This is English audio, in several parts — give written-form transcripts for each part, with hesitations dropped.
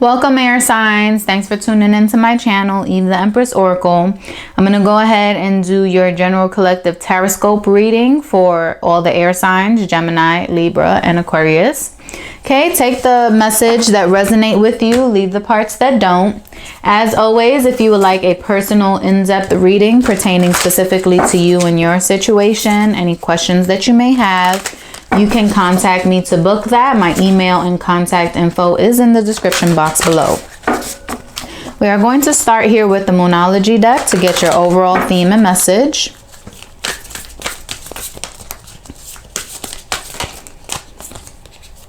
Welcome, air signs. Thanks for tuning into my channel, Eve the Empress Oracle. I'm going to go ahead and do your general collective tarot reading for all the air signs, Gemini, Libra, and Aquarius. Okay, take the message that resonate with you, leave the parts that don't. As always, if you would like a personal in-depth reading pertaining specifically to you and your situation, any questions that you may have, you can contact me to book that. My email and contact info is in the description box below. We are going to start here with the Moonology deck to get your overall theme and message.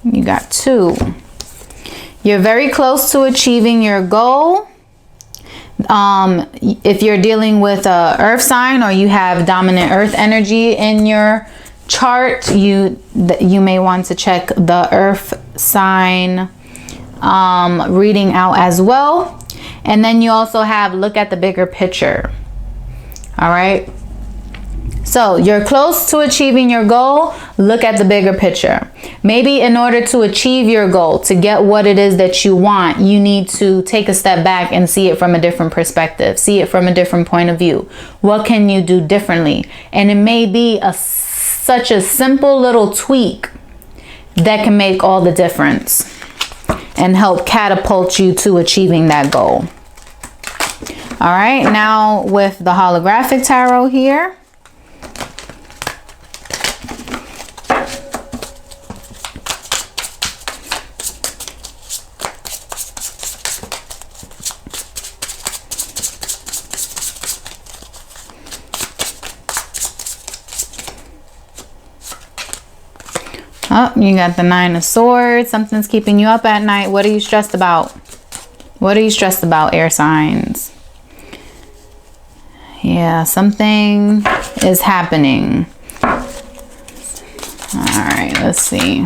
You got 2. You're very close to achieving your goal. If you're dealing with a earth sign or you have dominant earth energy in your chart, you may want to check the earth sign reading out as well. And then you also have look at the bigger picture. All right, so you're close to achieving your goal. Look at the bigger picture. Maybe in order to achieve your goal, to get what it is that you want, you need to take a step back and see it from a different perspective, see it from a different point of view. What can you do differently? And it may be such a simple little tweak that can make all the difference and help catapult you to achieving that goal. All right, now with the holographic tarot here. Oh, you got the 9 of Swords. Something's keeping you up at night. What are you stressed about? What are you stressed about, air signs? Yeah, something is happening. All right, let's see.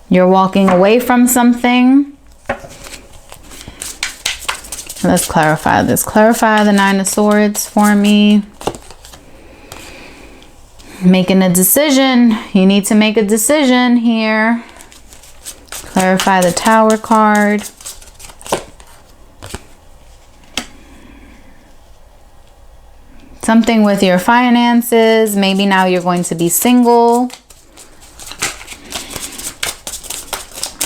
You're walking away from something. Let's clarify this. Clarify the 9 of Swords for me. Making a decision. You need to make a decision here. Clarify the Tower card. Something with your finances. Maybe now you're going to be single.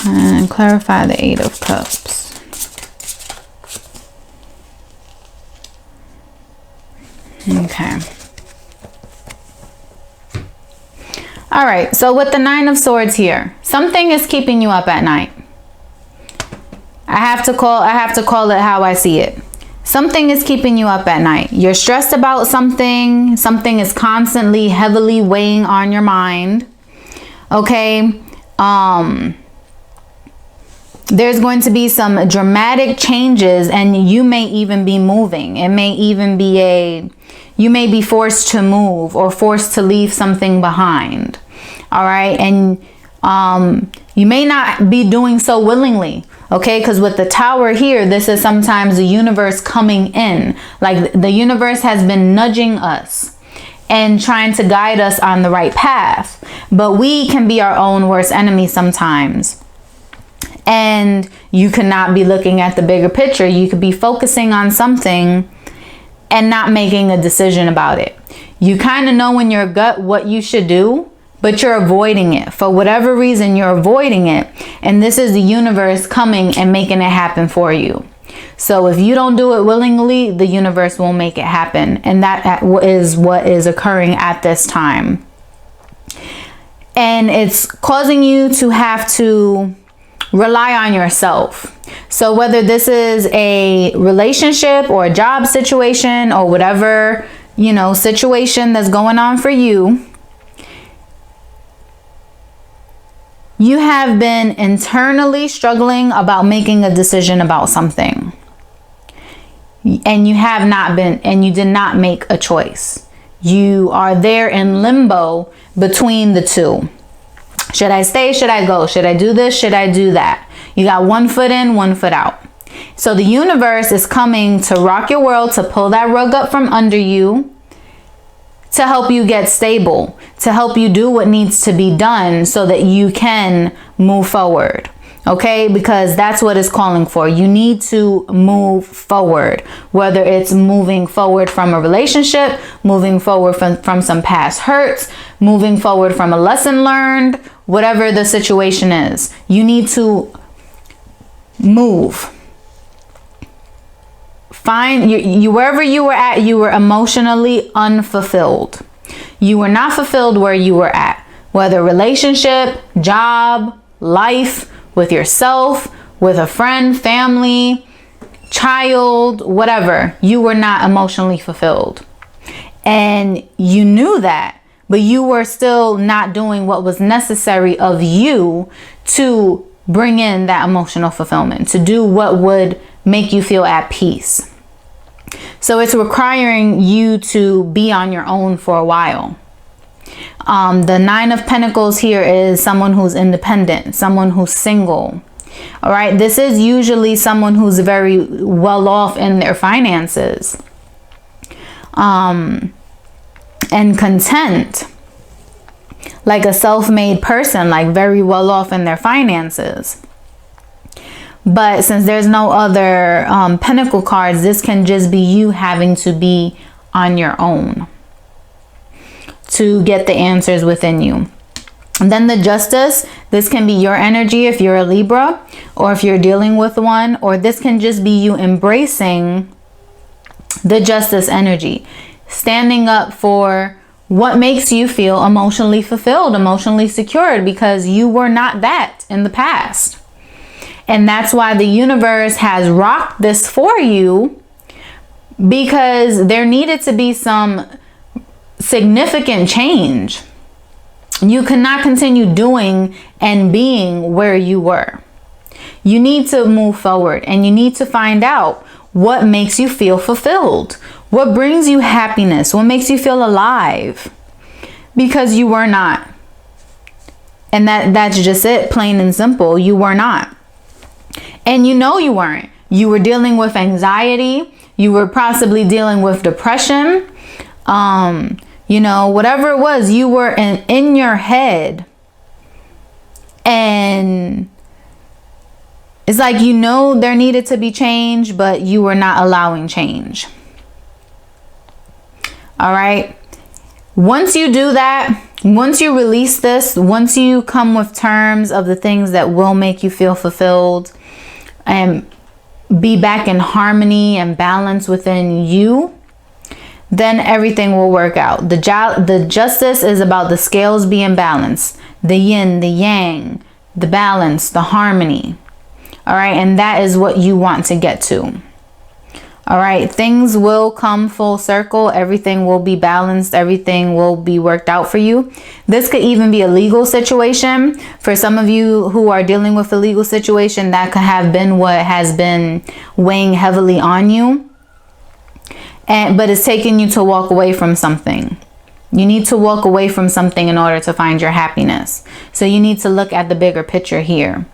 And clarify the 8 of Cups. Okay. All right, so with the 9 of Swords here, something is keeping you up at night. I have to call it how I see it. Something is keeping you up at night. You're stressed about something. Something is constantly heavily weighing on your mind. Okay. There's going to be some dramatic changes and you may even be moving. It may even be you may be forced to move or forced to leave something behind. All right. And you may not be doing so willingly. Okay. Because with the Tower here, this is sometimes the universe coming in. Like the universe has been nudging us and trying to guide us on the right path. But we can be our own worst enemy sometimes. And you cannot be looking at the bigger picture. You could be focusing on something and not making a decision about it. You kind of know in your gut what you should do, but you're avoiding it. For whatever reason, you're avoiding it. And this is the universe coming and making it happen for you. So if you don't do it willingly, the universe will make it happen. And that is what is occurring at this time. And it's causing you to have to rely on yourself. So whether this is a relationship or a job situation or whatever, you know, situation that's going on for you, you have been internally struggling about making a decision about something. And you have not been, and you did not make a choice. You are there in limbo between the two. Should I stay? Should I go? Should I do this? Should I do that? You got one foot in, one foot out. So the universe is coming to rock your world, to pull that rug up from under you, to help you get stable, to help you do what needs to be done so that you can move forward. Okay, because that's what it's calling for. You need to move forward, whether it's moving forward from a relationship, moving forward from some past hurts, moving forward from a lesson learned, whatever the situation is. You need to move. Find you wherever you were at, you were emotionally unfulfilled. You were not fulfilled where you were at, whether relationship, job, life, with yourself, with a friend, family, child, whatever. You were not emotionally fulfilled. And you knew that, but you were still not doing what was necessary of you to bring in that emotional fulfillment, to do what would make you feel at peace. So it's requiring you to be on your own for a while. The Nine of Pentacles here is someone who's independent, someone who's single. All right. This is usually someone who's very well off in their finances. And content. Like a self-made person, like very well off in their finances. But since there's no other pentacle cards, this can just be you having to be on your own to get the answers within you. And then the Justice, this can be your energy if you're a Libra, or if you're dealing with one, or this can just be you embracing the Justice energy, standing up for what makes you feel emotionally fulfilled, emotionally secured, because you were not that in the past. And that's why the universe has rocked this for you, because there needed to be some significant change. You cannot continue doing and being where you were. You need to move forward, and you need to find out what makes you feel fulfilled, what brings you happiness, what makes you feel alive, because you were not. And that's just it, plain and simple. You were not. And you know you weren't. You were dealing with anxiety. You were possibly dealing with depression. You know, whatever it was, you were in your head. And it's like, you know, there needed to be change, but you were not allowing change. All right. Once you do that, once you release this, once you come with terms of the things that will make you feel fulfilled and be back in harmony and balance within you, then everything will work out. The Justice is about the scales being balanced, the yin, the yang, the balance, the harmony. All right. And that is what you want to get to. All right. Things will come full circle. Everything will be balanced. Everything will be worked out for you. This could even be a legal situation. For some of you who are dealing with a legal situation, that could have been what has been weighing heavily on you. But it's taking you to walk away from something. You need to walk away from something in order to find your happiness. So you need to look at the bigger picture here.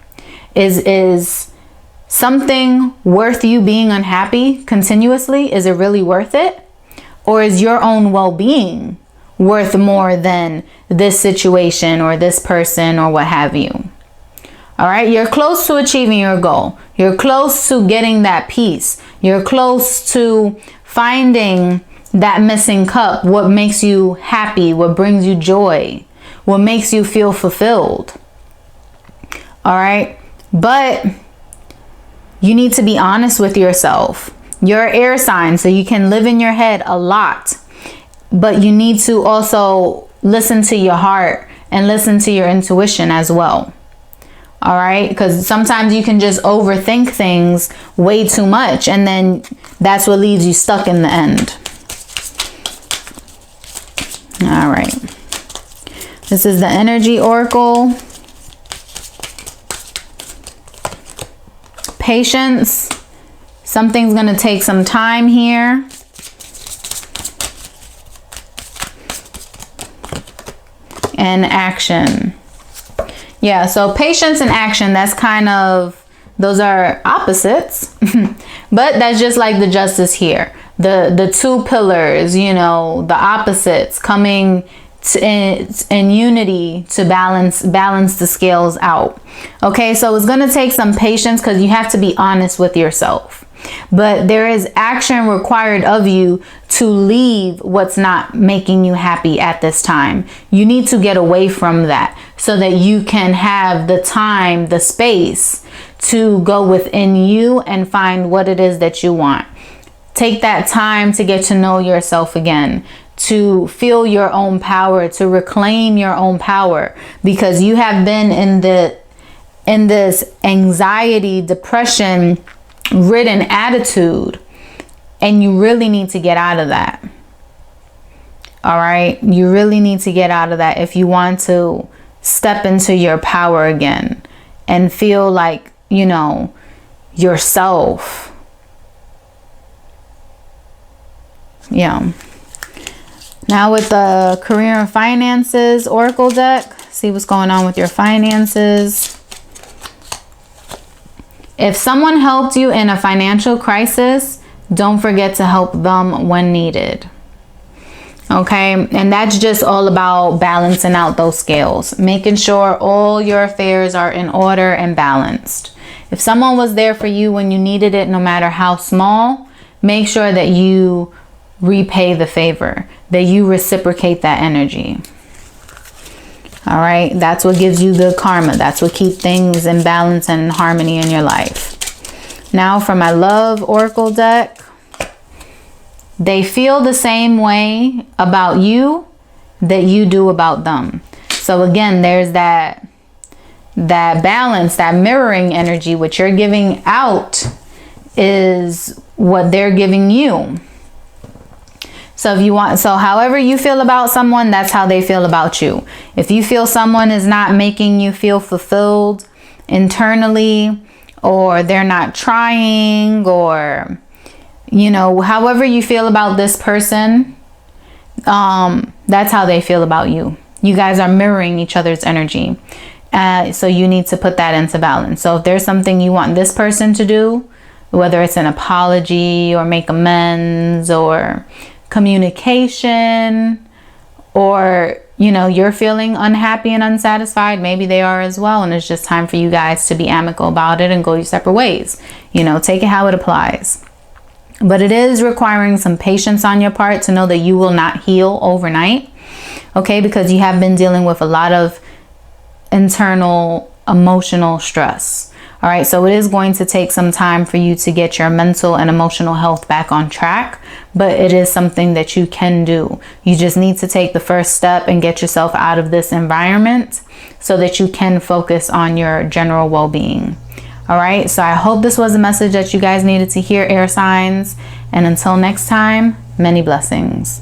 Is something worth you being unhappy continuously? Is it really worth it? Or is your own well-being worth more than this situation or this person or what have you? All right. You're close to achieving your goal. You're close to getting that peace. You're close to finding that missing cup, what makes you happy, what brings you joy, what makes you feel fulfilled. All right. But you need to be honest with yourself. You're an air sign, so you can live in your head a lot. But you need to also listen to your heart and listen to your intuition as well. All right. Because sometimes you can just overthink things way too much, and then that's what leaves you stuck in the end. All right. This is the Energy Oracle. Patience. Something's going to take some time here. And action. Yeah, so patience and action, that's kind of, those are opposites. But that's just like the Justice here. The two pillars, you know, the opposites coming in unity to balance the scales out. Okay, so it's going to take some patience because you have to be honest with yourself. But there is action required of you to leave what's not making you happy at this time. You need to get away from that so that you can have the time, the space to go within you and find what it is that you want. Take that time to get to know yourself again, to feel your own power, to reclaim your own power, because you have been in this anxiety, depression ridden attitude, and you really need to get out of that. All right, you really need to get out of that if you want to step into your power again and feel like, you know, yourself. Yeah. Now with the career and finances oracle deck, see what's going on with your finances. If someone helped you in a financial crisis, don't forget to help them when needed. Okay, and that's just all about balancing out those scales, making sure all your affairs are in order and balanced. If someone was there for you when you needed it, no matter how small, make sure that you repay the favor, that you reciprocate that energy. All right, that's what gives you the karma. That's what keeps things in balance and harmony in your life. Now for my love oracle deck, they feel the same way about you that you do about them. So again, there's that balance, that mirroring energy. What you're giving out is what they're giving you. So if you want, so however you feel about someone, that's how they feel about you. If you feel someone is not making you feel fulfilled internally, or they're not trying, or, you know, however you feel about this person, that's how they feel about you. You guys are mirroring each other's energy. So you need to put that into balance. So if there's something you want this person to do, whether it's an apology or make amends or communication, or, you know, you're feeling unhappy and unsatisfied, maybe they are as well, and it's just time for you guys to be amicable about it and go your separate ways. You know, take it how it applies. But it is requiring some patience on your part to know that you will not heal overnight, okay, because you have been dealing with a lot of internal emotional stress. All right, so it is going to take some time for you to get your mental and emotional health back on track, but it is something that you can do. You just need to take the first step and get yourself out of this environment so that you can focus on your general well-being. All right, so I hope this was a message that you guys needed to hear, air signs, and until next time, many blessings.